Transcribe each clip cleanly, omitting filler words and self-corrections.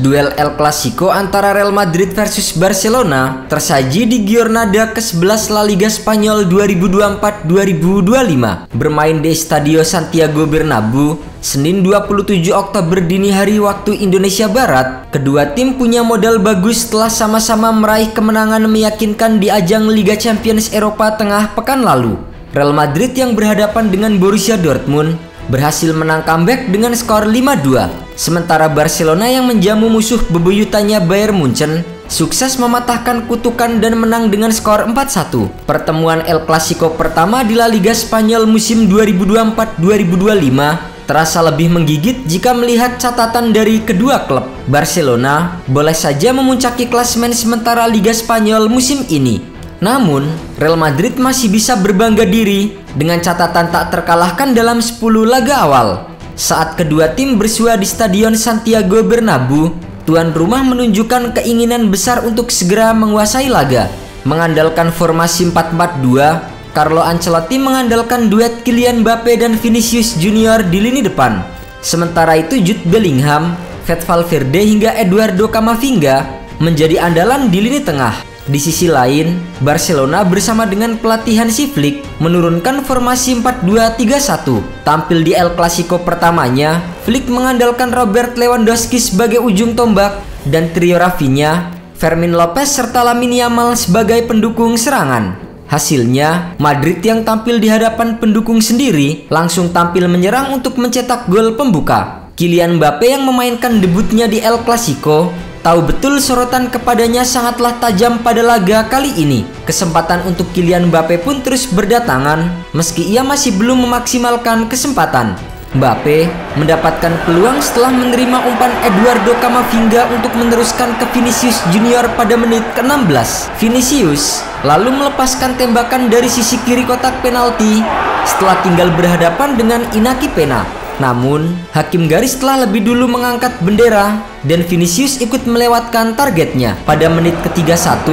Duel El Clasico antara Real Madrid versus Barcelona tersaji di Giornada ke-11 La Liga Spanyol 2024-2025 bermain di Estadio Santiago Bernabeu, Senin 27 Oktober dini hari waktu Indonesia Barat. Kedua tim punya modal bagus setelah sama-sama meraih kemenangan meyakinkan di ajang Liga Champions Eropa tengah pekan lalu. Real Madrid yang berhadapan dengan Borussia Dortmund berhasil menang comeback dengan skor 5-2. Sementara Barcelona yang menjamu musuh bebuyutannya Bayern Munchen sukses mematahkan kutukan dan menang dengan skor 4-1. Pertemuan El Clasico pertama di La Liga Spanyol musim 2024-2025 terasa lebih menggigit jika melihat catatan dari kedua klub. Barcelona boleh saja memuncaki klasemen sementara Liga Spanyol musim ini. Namun, Real Madrid masih bisa berbangga diri dengan catatan tak terkalahkan dalam 10 laga awal. Saat kedua tim bersua di Stadion Santiago Bernabeu, tuan rumah menunjukkan keinginan besar untuk segera menguasai laga. Mengandalkan formasi 4-4-2, Carlo Ancelotti mengandalkan duet Kylian Mbappe dan Vinicius Junior di lini depan. Sementara itu Jude Bellingham, Fede Valverde hingga Eduardo Camavinga menjadi andalan di lini tengah. Di sisi lain, Barcelona bersama dengan pelatih Hansi Flick menurunkan formasi 4-2-3-1. Tampil di El Clasico pertamanya, Flick mengandalkan Robert Lewandowski sebagai ujung tombak dan trio Rafinha, Fermin Lopez serta Lamine Yamal sebagai pendukung serangan. Hasilnya, Madrid yang tampil di hadapan pendukung sendiri langsung tampil menyerang untuk mencetak gol pembuka. Kylian Mbappe yang memainkan debutnya di El Clasico tahu betul sorotan kepadanya sangatlah tajam pada laga kali ini. Kesempatan untuk Kylian Mbappe pun terus berdatangan meski ia masih belum memaksimalkan kesempatan. Mbappe mendapatkan peluang setelah menerima umpan Eduardo Camavinga untuk meneruskan ke Vinicius Junior pada menit ke-16. Vinicius lalu melepaskan tembakan dari sisi kiri kotak penalti setelah tinggal berhadapan dengan Inaki Pena. Namun, hakim garis telah lebih dulu mengangkat bendera dan Vinicius ikut melewatkan targetnya. Pada menit ke-31,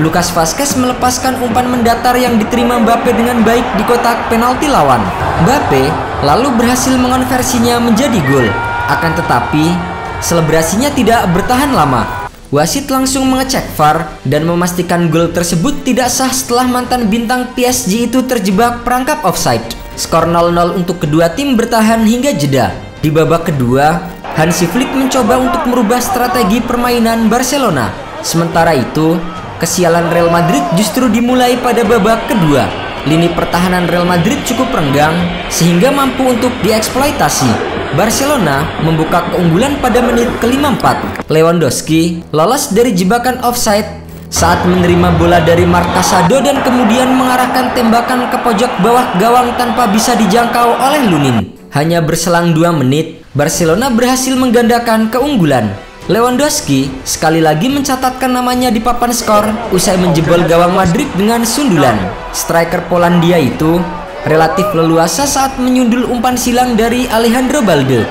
Lucas Vazquez melepaskan umpan mendatar yang diterima Mbappe dengan baik di kotak penalti lawan. Mbappe lalu berhasil mengonversinya menjadi gol. Akan tetapi, selebrasinya tidak bertahan lama. Wasit langsung mengecek VAR dan memastikan gol tersebut tidak sah setelah mantan bintang PSG itu terjebak perangkap offside. Skor 0-0 untuk kedua tim bertahan hingga jeda. Di babak kedua, Hansi Flick mencoba untuk merubah strategi permainan Barcelona. Sementara itu, kesialan Real Madrid justru dimulai pada babak kedua. Lini pertahanan Real Madrid cukup renggang sehingga mampu untuk dieksploitasi. Barcelona membuka keunggulan pada menit ke-54. Lewandowski lolos dari jebakan offside saat menerima bola dari Marc Casado dan kemudian mengarahkan tembakan ke pojok bawah gawang tanpa bisa dijangkau oleh Lunin. Hanya berselang 2 menit, Barcelona berhasil menggandakan keunggulan. Lewandowski sekali lagi mencatatkan namanya di papan skor usai menjebol gawang Madrid dengan sundulan. Striker Polandia itu relatif leluasa saat menyundul umpan silang dari Alejandro Balde.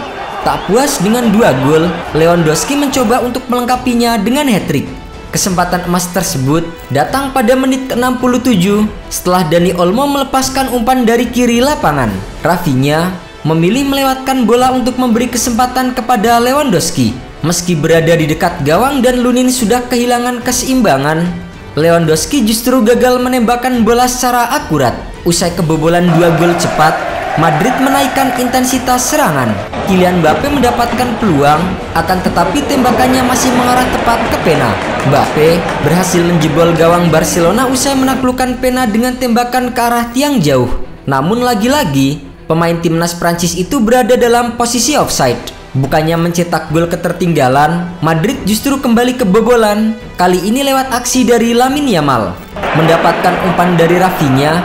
Tak puas dengan 2 gol, Lewandowski mencoba untuk melengkapinya dengan hat-trick. Kesempatan emas tersebut datang pada menit ke-67 setelah Dani Olmo melepaskan umpan dari kiri lapangan. Rafinha memilih melewatkan bola untuk memberi kesempatan kepada Lewandowski. Meski berada di dekat gawang dan Lunin sudah kehilangan keseimbangan, Lewandowski justru gagal menembakkan bola secara akurat. Usai kebobolan 2 gol cepat, Madrid menaikkan intensitas serangan. Kylian Mbappe mendapatkan peluang, akan tetapi tembakannya masih mengarah tepat ke Pena. Mbappe berhasil menjebol gawang Barcelona usai menaklukkan Pena dengan tembakan ke arah tiang jauh. Namun lagi-lagi, pemain timnas Prancis itu berada dalam posisi offside. Bukannya mencetak gol ketertinggalan, Madrid justru kembali kebobolan. Kali ini lewat aksi dari Lamine Yamal. Mendapatkan umpan dari Rafinha,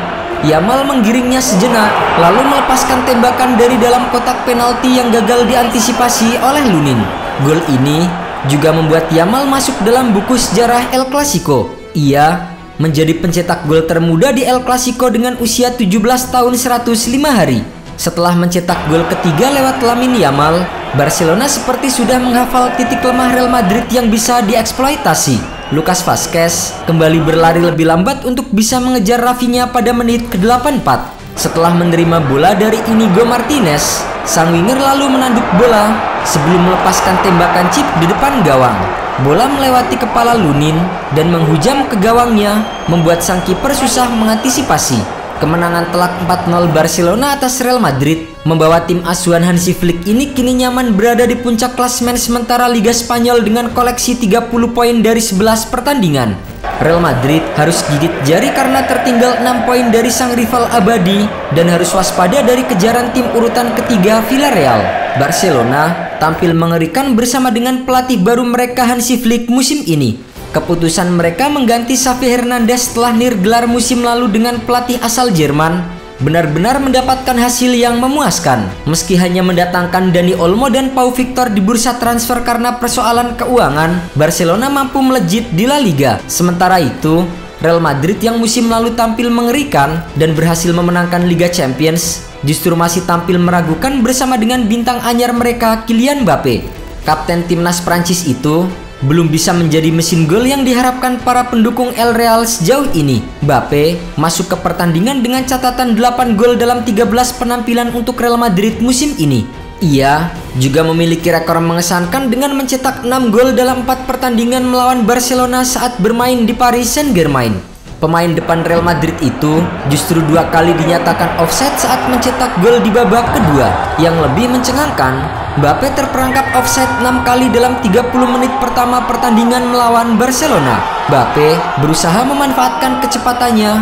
Yamal menggiringnya sejenak, lalu melepaskan tembakan dari dalam kotak penalti yang gagal diantisipasi oleh Lunin. Gol ini juga membuat Yamal masuk dalam buku sejarah El Clasico. Ia menjadi pencetak gol termuda di El Clasico dengan usia 17 tahun 105 hari. Setelah mencetak gol ketiga lewat Lamine Yamal, Barcelona seperti sudah menghafal titik lemah Real Madrid yang bisa dieksploitasi. Lucas Vazquez kembali berlari lebih lambat untuk bisa mengejar Rafinha pada menit ke-84. Setelah menerima bola dari Inigo Martinez, sang winger lalu menanduk bola sebelum melepaskan tembakan chip di depan gawang. Bola melewati kepala Lunin dan menghujam ke gawangnya, membuat sang kiper susah mengantisipasi. Kemenangan telak 4-0 Barcelona atas Real Madrid membawa tim asuhan Hansi Flick ini kini nyaman berada di puncak klasemen sementara Liga Spanyol dengan koleksi 30 poin dari 11 pertandingan. Real Madrid harus gigit jari karena tertinggal 6 poin dari sang rival abadi dan harus waspada dari kejaran tim urutan ketiga Villarreal. Barcelona tampil mengerikan bersama dengan pelatih baru mereka Hansi Flick musim ini. Keputusan mereka mengganti Xavi Hernandez setelah nirgelar musim lalu dengan pelatih asal Jerman benar-benar mendapatkan hasil yang memuaskan. Meski hanya mendatangkan Dani Olmo dan Pau Victor di bursa transfer karena persoalan keuangan, Barcelona mampu melejit di La Liga. Sementara itu, Real Madrid yang musim lalu tampil mengerikan dan berhasil memenangkan Liga Champions justru masih tampil meragukan bersama dengan bintang anyar mereka Kylian Mbappe. Kapten timnas Prancis itu belum bisa menjadi mesin gol yang diharapkan para pendukung El Real sejauh ini. Mbappe masuk ke pertandingan dengan catatan 8 gol dalam 13 penampilan untuk Real Madrid musim ini. Ia juga memiliki rekor mengesankan dengan mencetak 6 gol dalam 4 pertandingan melawan Barcelona saat bermain di Paris Saint-Germain. Pemain depan Real Madrid itu justru 2 kali dinyatakan offside saat mencetak gol di babak kedua. Yang lebih mencengangkan, Mbappe terperangkap offside 6 kali dalam 30 menit pertama pertandingan melawan Barcelona. Mbappe berusaha memanfaatkan kecepatannya,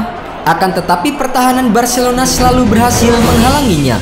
akan tetapi pertahanan Barcelona selalu berhasil menghalanginya.